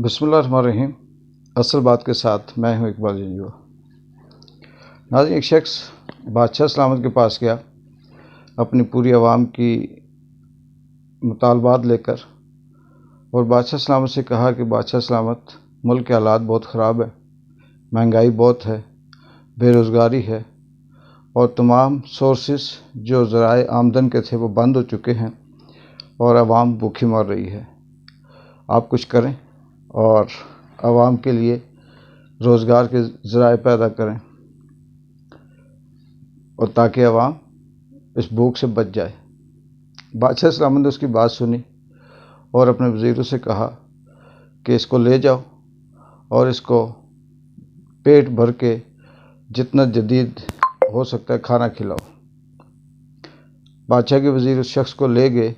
बिस्मिल्लाहिर्रहमानिर्रहीम। असल बात के साथ मैं हूं इकबाल जंजुआ। नाज़रीन, एक शख्स बादशाह सलामत के पास गया अपनी पूरी आवाम की मुतालबात लेकर, और बादशाह सलामत से कहा कि बादशाह सलामत, मुल्क के हालात बहुत ख़राब है, महंगाई बहुत है, बेरोज़गारी है, और तमाम सोर्सेस जो ज़राए आमदन के थे वो बंद हो चुके हैं और आवाम भूखी मर रही है। आप कुछ करें और आवाम के लिए रोज़गार के ज़राए पैदा करें, और ताकि आवाम इस भूख से बच जाए। बादशाह सलामत ने उसकी बात सुनी और अपने वज़ीरों से कहा कि इसको ले जाओ और इसको पेट भर के जितना जदीद हो सकता है खाना खिलाओ। बादशाह के वज़ीर उस शख्स को ले गए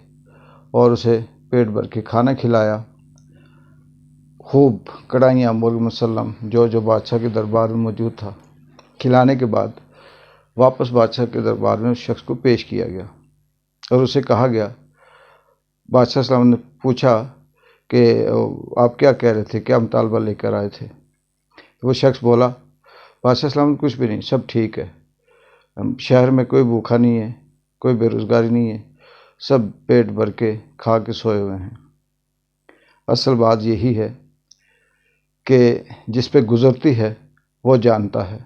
और उसे पेट भर के खाना खिलाया। खूब कढ़ाइयाँ मुर्ग मुसल्लम जो बादशाह के दरबार में मौजूद था खिलाने के बाद वापस बादशाह के दरबार में उस शख्स को पेश किया गया और उसे कहा गया, बादशाह सलाम ने पूछा कि आप क्या कह रहे थे, क्या मुतालबा लेकर आए थे? वो शख्स बोला, बादशाह सलाम, कुछ भी नहीं, सब ठीक है, शहर में कोई भूखा नहीं है, कोई बेरोज़गारी नहीं है, सब पेट भर के खा के सोए हुए हैं। असल बात यही है कि जिस पे गुज़रती है वो जानता है।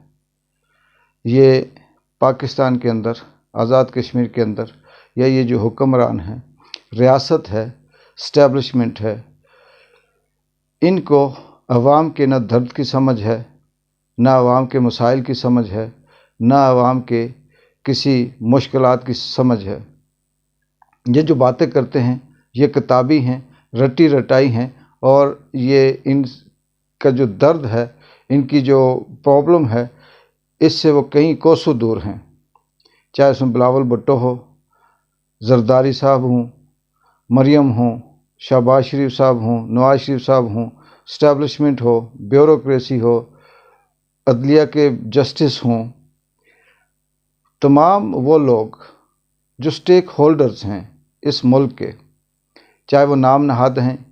ये पाकिस्तान के अंदर, आज़ाद कश्मीर के अंदर, या ये जो हुक्मरान हैं, रियासत है, इस्टेब्लिशमेंट है, इनको अवाम के न दर्द की समझ है, न अवाम के मसाइल की समझ है, न अवाम के किसी मुश्किलात की समझ है। ये जो बातें करते हैं ये किताबी हैं, रटी रटाई हैं, और ये इनका जो दर्द है, इनकी जो प्रॉब्लम है, इससे वो कहीं कोसों दूर हैं। चाहे उसमें बिलावल भुट्टो हो, जरदारी साहब हों, मरियम हों, शहबाज शरीफ साहब हों, नवाज शरीफ साहब हों, इस्टेब्लिशमेंट हो, ब्यूरोक्रेसी हो, अदलिया के जस्टिस हों, तमाम वो लोग जो स्टेक होल्डर्स हैं इस मुल्क के, चाहे वो नाम नहाद हैं,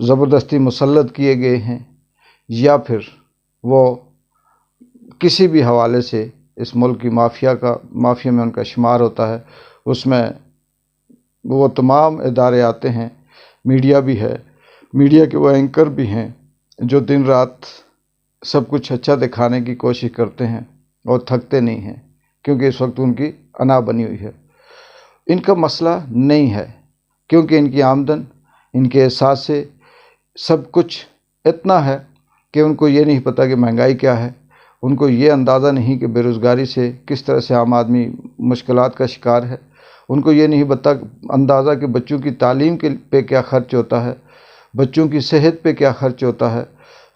ज़बरदस्ती मुसल्लत किए गए हैं, या फिर वो किसी भी हवाले से इस मुल्क की माफिया में उनका शुमार होता है, उसमें वो तमाम इदारे आते हैं, मीडिया भी है, मीडिया के वो एंकर भी हैं जो दिन रात सब कुछ अच्छा दिखाने की कोशिश करते हैं और थकते नहीं हैं, क्योंकि इस वक्त उनकी अना बनी हुई है। इनका मसला नहीं है, क्योंकि इनकी आमदन, इनके एहसास से सब कुछ इतना है कि उनको ये नहीं पता कि महंगाई क्या है, उनको ये अंदाज़ा नहीं कि बेरोज़गारी से किस तरह से आम आदमी मुश्किलात का शिकार है, उनको ये नहीं पता अंदाज़ा कि बच्चों की तालीम के पे क्या ख़र्च होता है, बच्चों की सेहत पे क्या ख़र्च होता है,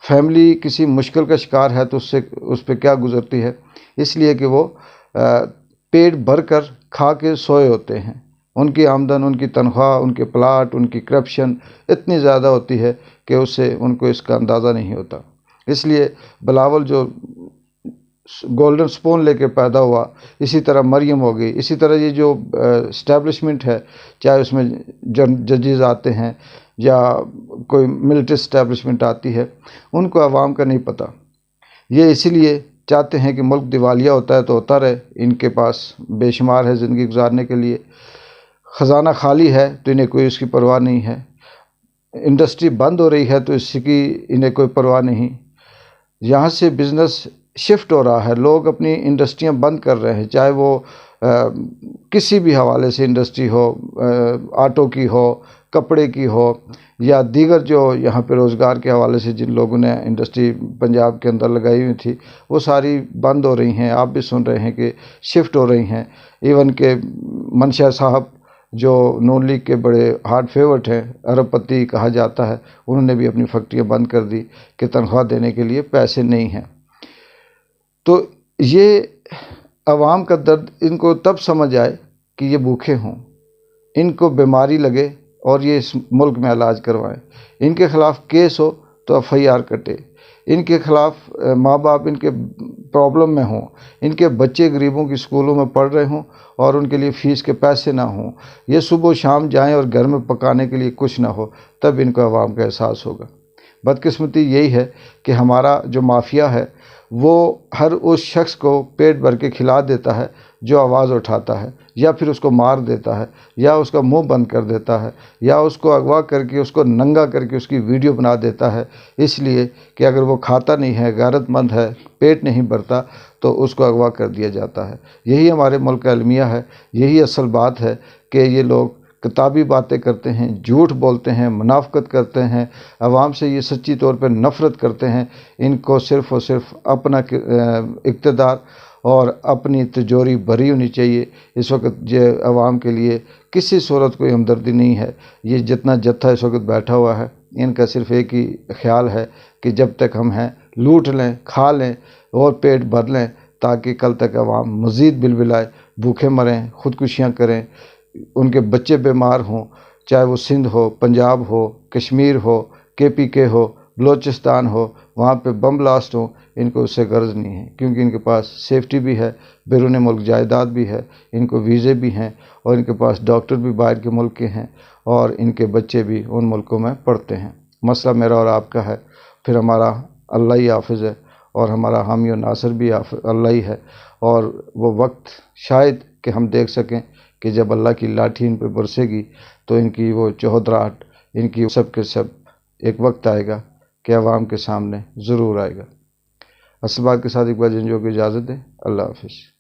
फैमिली किसी मुश्किल का शिकार है तो उस पर क्या गुज़रती है, इसलिए कि वो पेट भर कर खा के सोए होते हैं। उनकी आमदन, उनकी तनख्वाह, उनके प्लाट, उनकी करप्शन इतनी ज़्यादा होती है कि उससे उनको इसका अंदाज़ा नहीं होता। इसलिए बिलावल जो गोल्डन स्पून लेके पैदा हुआ, इसी तरह मरियम हो गई, इसी तरह ये जो इस्टेब्लिशमेंट है, चाहे उसमें जजेस आते हैं या कोई मिलिट्री इस्टेब्लिशमेंट आती है, उनको आवाम का नहीं पता। ये इसीलिए चाहते हैं कि मुल्क दिवालिया होता है तो होता रहे, इनके पास बेशुमार है ज़िंदगी गुजारने के लिए, ख़जाना खाली है तो इन्हें कोई उसकी परवाह नहीं है, इंडस्ट्री बंद हो रही है तो इसकी इन्हें कोई परवाह नहीं, यहाँ से बिज़नेस शिफ्ट हो रहा है, लोग अपनी इंडस्ट्रियाँ बंद कर रहे हैं, चाहे वो किसी भी हवाले से इंडस्ट्री हो, आटो की हो, कपड़े की हो, या दीगर जो यहाँ पे रोज़गार के हवाले से जिन लोगों ने इंडस्ट्री पंजाब के अंदर लगाई हुई थी वो सारी बंद हो रही हैं। आप भी सुन रहे हैं कि शिफ्ट हो रही हैं। इवन के मंशा साहब जो नून लीग के बड़े हार्ड फेवरेट हैं, अरबपति कहा जाता है, उन्होंने भी अपनी फैक्ट्रियाँ बंद कर दी कि तनख्वाह देने के लिए पैसे नहीं हैं। तो ये अवाम का दर्द इनको तब समझ आए कि ये भूखे हों, इनको बीमारी लगे और ये इस मुल्क में इलाज करवाएं, इनके ख़िलाफ़ केस हो तो FIR कटे, ان کے خلاف ماں باپ ان کے پرابلم میں ہوں، ان کے بچے غریبوں کی اسکولوں میں پڑھ رہے ہوں اور ان کے لیے فیس کے پیسے نہ ہوں، یہ صبح و شام جائیں اور گھر میں پکانے کے لیے کچھ نہ ہو، تب ان کو عوام کا احساس ہوگا۔ بدقسمتی یہی ہے کہ ہمارا جو مافیا ہے وہ ہر اس شخص کو پیٹ بھر کے کھلا دیتا ہے جو آواز اٹھاتا ہے، یا پھر اس کو مار دیتا ہے، یا اس کا منہ بند کر دیتا ہے، یا اس کو اغوا کر کے اس کو ننگا کر کے اس کی ویڈیو بنا دیتا ہے، اس لیے کہ اگر وہ کھاتا نہیں ہے، غیرت مند ہے، پیٹ نہیں بھرتا تو اس کو اغوا کر دیا جاتا ہے۔ یہی ہمارے ملک کا المیہ ہے، یہی اصل بات ہے کہ یہ لوگ کتابی باتیں کرتے ہیں، جھوٹ بولتے ہیں، منافقت کرتے ہیں، عوام سے یہ سچی طور پہ نفرت کرتے ہیں۔ ان کو صرف اور صرف اپنا اقتدار اور اپنی تجوری بھری ہونی چاہیے۔ اس وقت یہ عوام کے لیے کسی صورت کوئی ہمدردی نہیں ہے۔ یہ جتنا جتھا اس وقت بیٹھا ہوا ہے، ان کا صرف ایک ہی خیال ہے کہ جب تک ہم ہیں لوٹ لیں، کھا لیں اور پیٹ بھر لیں، تاکہ کل تک عوام مزید بلبلائے، بھوکے مریں، خودکشیاں کریں، ان کے بچے بیمار ہوں، چاہے وہ سندھ ہو، پنجاب ہو، کشمیر ہو، KPK ہو، بلوچستان ہو، وہاں پہ بم بلاسٹ ہوں، ان کو اس سے غرض نہیں ہے، کیونکہ ان کے پاس سیفٹی بھی ہے، بیرون ملک جائیداد بھی ہے، ان کو ویزے بھی ہیں، اور ان کے پاس ڈاکٹر بھی باہر کے ملک کے ہیں، اور ان کے بچے بھی ان ملکوں میں پڑھتے ہیں۔ مسئلہ میرا اور آپ کا ہے، پھر ہمارا اللہ ہی حافظ ہے، اور ہمارا حامی و ناصر بھی اللہ ہی ہے، اور وہ وقت شاید کہ ہم دیکھ سکیں کہ جب اللہ کی لاٹھی ان پہ برسے گی تو ان کی وہ چہدراہٹ، ان کی سب کے سب ایک وقت آئے گا کہ عوام کے سامنے ضرور آئے گا۔ اصل بات کے ساتھ ایک بار جنجو کو اجازت دیں۔ اللہ حافظ۔